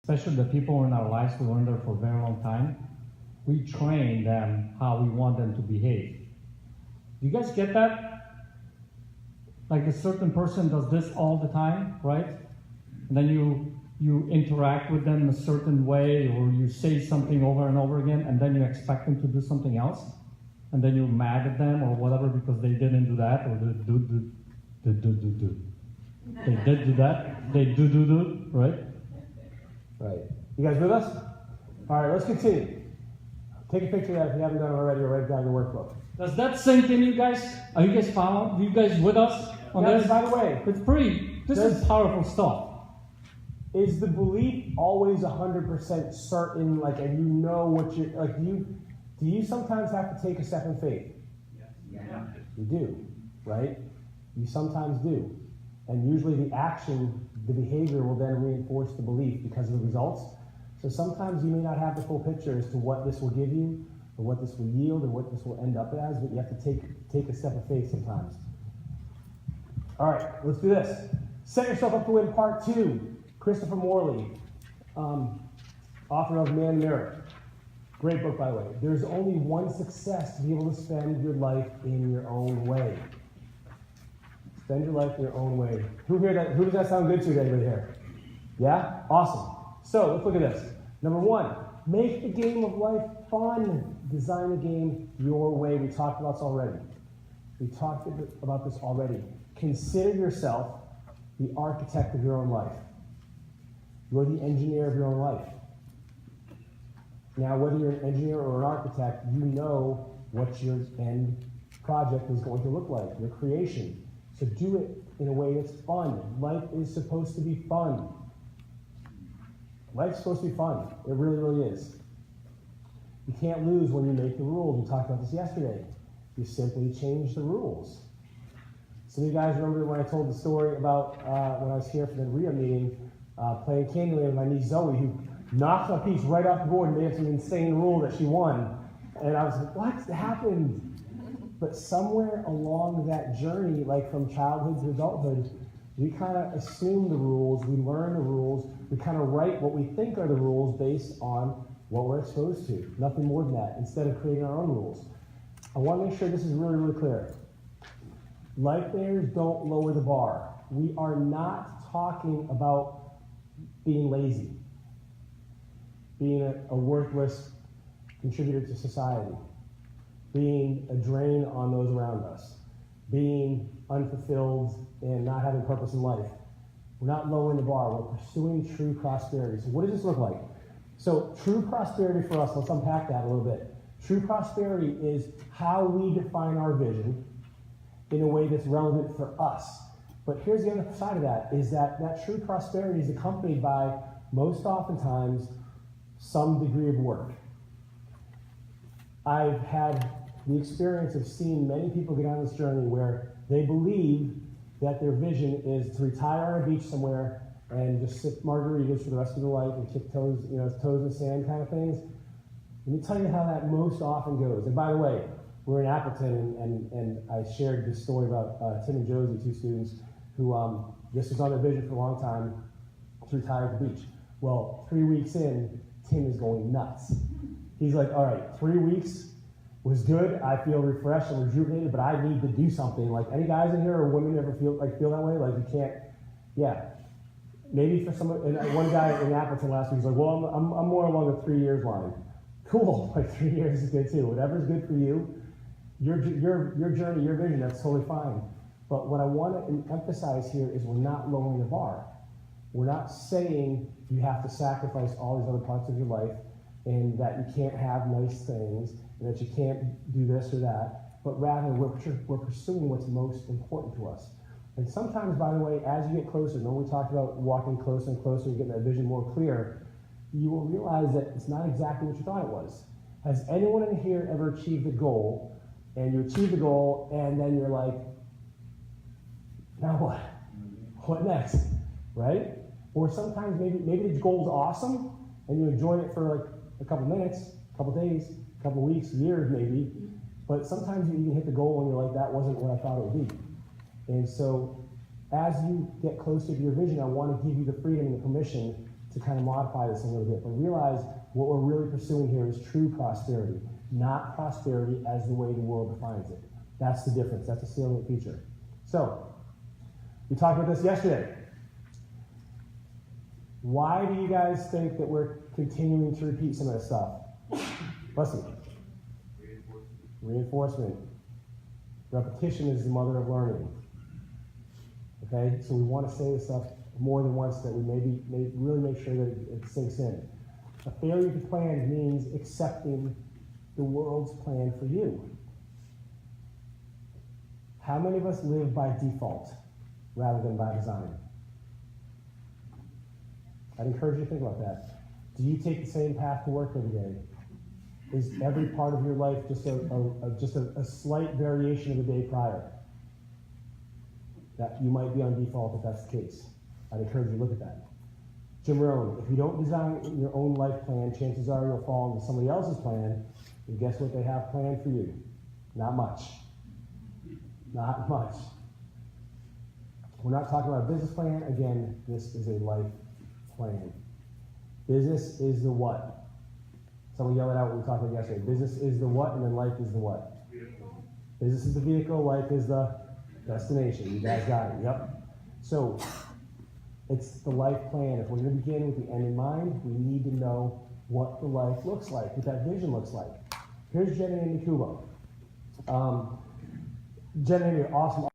especially the people in our lives who are in there for a very long time, we train them how we want them to behave. Do you guys get that? Like a certain person does this all the time, right? And then you interact with them in a certain way, or you say something over and over again, and then you expect them to do something else, and then you're mad at them or whatever because they didn't do that, or they do. They did do that. They do, right? Right. You guys with us? All right, let's continue. Take a picture of that if you haven't done it already, or write it down in your workbook. Does that sink in, you guys? Are you guys following? Are you guys with us on Guys, this? by the way, This is powerful stuff. is the belief always 100% certain, like, and you know what you're, like, do you sometimes have to take a step in faith? Yeah. You do, right? You sometimes do. And usually the action, the behavior will then reinforce the belief because of the results. So sometimes you may not have the full picture as to what this will give you, or what this will yield, or what this will end up as, but you have to take a step of faith sometimes. All right, let's do this. Set yourself up to win part 2. Christopher Morley, author of Man in the Mirror. Great book, by the way. There's only one success to be able to spend your life in your own way. Spend your life in your own way. Who does that sound good to? Anybody here? Yeah? Awesome. So let's look at this. Number 1, make the game of life fun. Design the game your way. We talked about this already. Consider yourself the architect of your own life. You're the engineer of your own life. Now, whether you're an engineer or an architect, you know what your end project is going to look like, your creation. So do it in a way that's fun. Life is supposed to be fun. Life's supposed to be fun. It really, really is. You can't lose when you make the rules. We talked about this yesterday. You simply change the rules. Some of you guys remember when I told the story about when I was here for the RIA meeting, playing Candyland with my niece Zoe, who knocked my piece right off the board and made up some insane rule that she won. And I was like, what happened? But somewhere along that journey, like from childhood to adulthood, we kind of assume the rules, we learn the rules, we kind of write what we think are the rules based on what we're exposed to. Nothing more than that, instead of creating our own rules. I want to make sure this is really, really clear. Lifeonaires don't lower the bar. We are not talking about being lazy, being a worthless contributor to society, being a drain on those around us, being unfulfilled and not having purpose in life. We're not lowering the bar. We're pursuing true prosperity. So what does this look like? So true prosperity for us, let's unpack that a little bit. True prosperity is how we define our vision in a way that's relevant for us. But here's the other side of that, is that true prosperity is accompanied by, most oftentimes, some degree of work. I've had the experience of seeing many people get on this journey where they believe that their vision is to retire on a beach somewhere and just sip margaritas for the rest of their life and kick toes, toes in the sand kind of things. Let me tell you how that most often goes. And by the way, we're in Appleton, and I shared this story about Tim and Josie, 2 students, who this was on their vision for a long time, to retire at the beach. Well, 3 weeks in, Tim is going nuts. He's like, all right, 3 weeks was good. I feel refreshed and rejuvenated, but I need to do something. Like, any guys in here or women ever feel that way? Like, you can't, yeah. Maybe for someone, and one guy in Appleton last week was like, well, I'm more along the 3 years line. Cool, like 3 years is good too. Whatever's good for you, your journey, your vision, that's totally fine. But what I want to emphasize here is we're not lowering the bar. We're not saying you have to sacrifice all these other parts of your life and that you can't have nice things and that you can't do this or that, but rather we're pursuing what's most important to us. And sometimes, by the way, as you get closer, remember we talked about walking closer and closer and getting that vision more clear, you will realize that it's not exactly what you thought it was. Has anyone in here ever achieved a goal, and you achieve the goal, and then you're like, now what? What next? Right? Or sometimes maybe the goal's awesome, and you enjoy it for like a couple minutes, a couple days, a couple weeks, years maybe, but sometimes you even hit the goal and you're like, that wasn't what I thought it would be. And so as you get closer to your vision, I want to give you the freedom and the permission to kind of modify this a little bit, but realize what we're really pursuing here is true prosperity, not prosperity as the way the world defines it. That's the difference. That's a salient feature. So, we talked about this yesterday. Why do you guys think that we're continuing to repeat some of this stuff? Listen. Reinforcement. Repetition is the mother of learning. Okay? So we want to say this stuff more than once that we really make sure that it sinks in. A failure to plan means accepting the world's plan for you. How many of us live by default rather than by design? I'd encourage you to think about that. Do you take the same path to work every day? Is every part of your life just a slight variation of the day prior? That you might be on default if that's the case. I'd encourage you to look at that. Jim Rohn, if you don't design your own life plan, chances are you'll fall into somebody else's plan, and guess what they have planned for you? Not much. Not much. We're not talking about a business plan. Again, this is a life plan. Business is the what? Someone yell it out what we talked about yesterday. Business is the what, and then life is the what? Business is the vehicle, life is the destination. You guys got it. Yep. So, it's the life plan. If we're going to begin with the end in mind, we need to know what the life looks like, what that vision looks like. Here's Jenny and Nikubo. Jenny and awesome